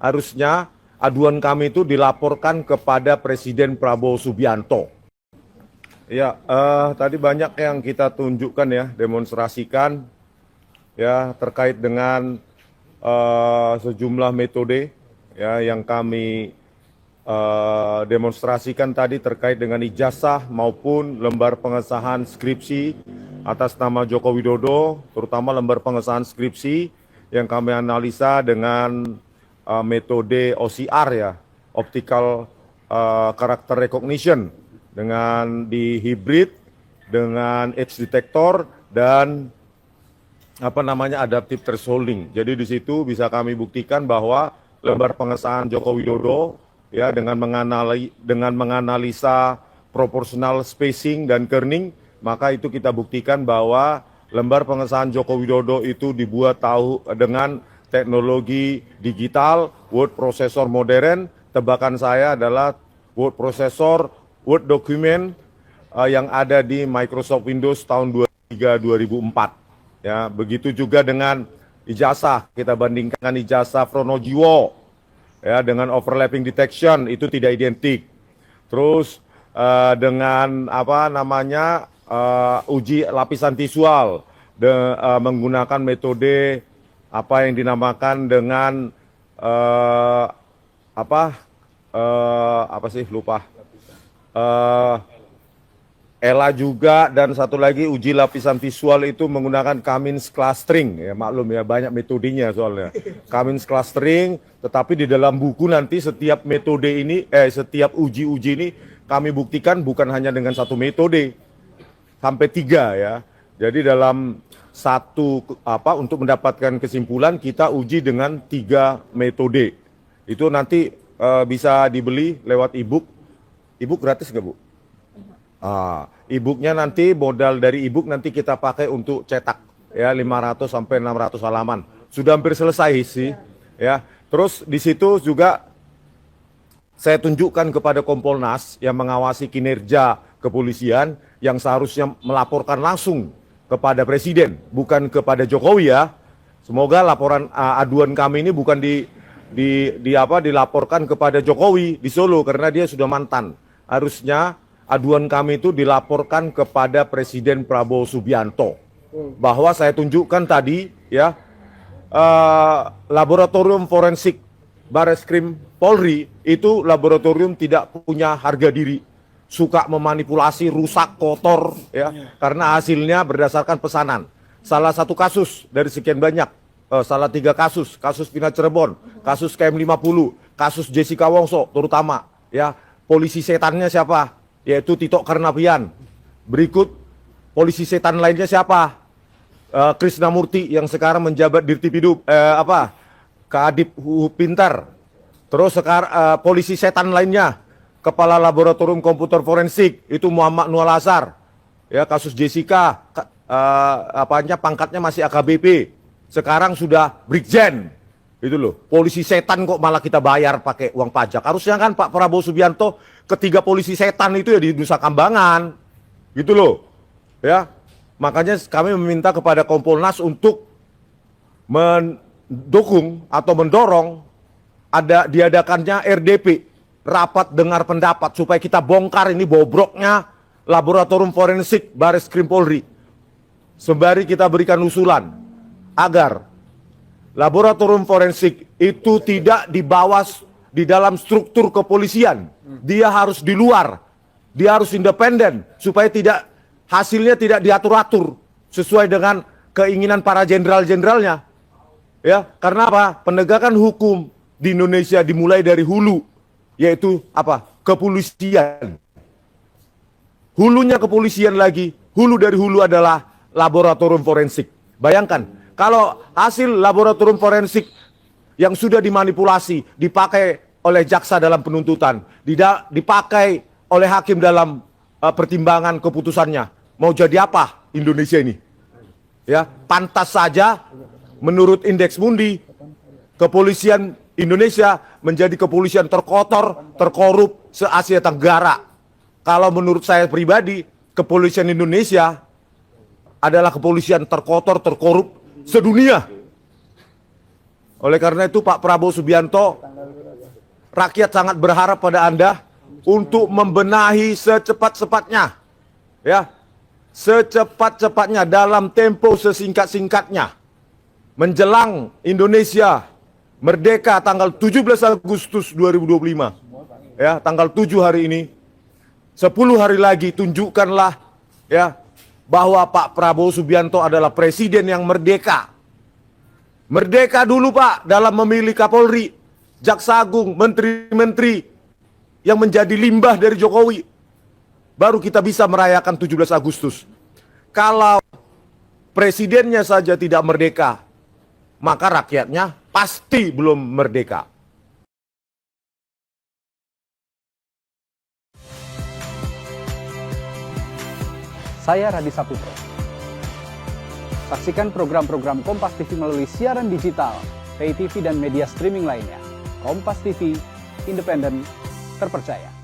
harusnya aduan kami itu dilaporkan kepada Presiden Prabowo Subianto. Ya, tadi banyak yang kita tunjukkan ya, demonstrasikan ya terkait dengan sejumlah metode ya yang kami demonstrasikan tadi terkait dengan ijazah maupun lembar pengesahan skripsi atas nama Joko Widodo, terutama lembar pengesahan skripsi yang kami analisa dengan metode OCR ya, Optical Character Recognition, dengan di hybrid dengan edge detector dan adaptive thresholding. Jadi di situ bisa kami buktikan bahwa lembar pengesahan Joko Widodo ya dengan menganalisa proportional spacing dan kerning, maka itu kita buktikan bahwa lembar pengesahan Joko Widodo itu dibuat dengan teknologi digital, word processor modern. Tebakan saya adalah word processor Word document yang ada di Microsoft Windows tahun 2003-2004. Ya, begitu juga dengan ijazah, kita bandingkan ijazah Pronojiwo ya dengan overlapping detection itu tidak identik. Terus dengan uji lapisan visual menggunakan metode yang dinamakan dengan ELA juga, dan satu lagi uji lapisan visual itu menggunakan Cummins clustering ya, maklum ya banyak metodenya soalnya Cummins clustering, tetapi di dalam buku nanti setiap metode ini setiap uji-uji ini kami buktikan bukan hanya dengan satu metode, sampai 3 ya. Jadi dalam untuk mendapatkan kesimpulan kita uji dengan 3 metode. Itu nanti bisa dibeli lewat e-book. E-book gratis nggak, Bu? E-booknya nanti, modal dari e-book nanti kita pakai untuk cetak ya 500 sampai 600 halaman. Sudah hampir selesai sih ya. Terus di situ juga saya tunjukkan kepada Kompolnas yang mengawasi kinerja kepolisian yang seharusnya melaporkan langsung kepada Presiden, bukan kepada Jokowi ya. Semoga laporan aduan kami ini bukan dilaporkan kepada Jokowi di Solo karena dia sudah mantan. Harusnya aduan kami itu dilaporkan kepada Presiden Prabowo Subianto. Bahwa saya tunjukkan tadi ya, laboratorium forensik Bareskrim Polri itu laboratorium tidak punya harga diri, suka memanipulasi, rusak, kotor ya, karena hasilnya berdasarkan pesanan. Salah satu kasus dari sekian banyak, salah 3 kasus Vina Cirebon, kasus KM50, kasus Jessica Wongso terutama ya. Polisi setannya siapa? Yaitu Tito Karnavian. Berikut polisi setan lainnya siapa? Krisnamurti yang sekarang menjabat Dirtipidum Kadip Pintar. Terus sekarang polisi setan lainnya, Kepala Laboratorium Komputer Forensik itu Muhammad Nual Azhar. Ya, kasus Jessica pangkatnya masih AKBP. Sekarang sudah Brigjen. Itu loh, polisi setan kok malah kita bayar pakai uang pajak. Harusnya kan Pak Prabowo Subianto ketiga polisi setan itu ya di Nusa Kambangan. Gitu loh. Ya. Makanya kami meminta kepada Kompolnas untuk mendukung atau mendorong diadakannya RDP, rapat dengar pendapat, supaya kita bongkar ini bobroknya laboratorium forensik Bareskrim Polri. Sembari kita berikan usulan agar laboratorium forensik itu tidak di dalam struktur kepolisian. Dia harus di luar. Dia harus independen supaya hasilnya tidak diatur-atur sesuai dengan keinginan para jenderal-jenderalnya. Ya, karena apa? Penegakan hukum di Indonesia dimulai dari hulu, yaitu kepolisian. Hulunya kepolisian lagi, hulu dari hulu adalah laboratorium forensik. Bayangkan kalau hasil laboratorium forensik yang sudah dimanipulasi dipakai oleh jaksa dalam penuntutan, dipakai oleh hakim dalam pertimbangan keputusannya, mau jadi apa Indonesia ini? Ya, pantas saja menurut Indeks Mundi kepolisian Indonesia menjadi kepolisian terkotor, terkorup se-Asia Tenggara. Kalau menurut saya pribadi, kepolisian Indonesia adalah kepolisian terkotor, terkorup sedunia. Oleh karena itu Pak Prabowo Subianto rakyat sangat berharap pada Anda untuk membenahi secepat-cepatnya, ya, secepat-cepatnya dalam tempo sesingkat-singkatnya menjelang Indonesia merdeka tanggal 17 Agustus 2025. Ya, tanggal 7 hari ini, 10 hari lagi tunjukkanlah ya bahwa Pak Prabowo Subianto adalah presiden yang merdeka. Merdeka dulu Pak dalam memilih Kapolri, Jaksa Agung, menteri-menteri yang menjadi limbah dari Jokowi. Baru kita bisa merayakan 17 Agustus. Kalau presidennya saja tidak merdeka, maka rakyatnya pasti belum merdeka. Saya Radi Saputro. Saksikan program-program Kompas TV melalui siaran digital, pay TV dan media streaming lainnya. Kompas TV, independen, terpercaya.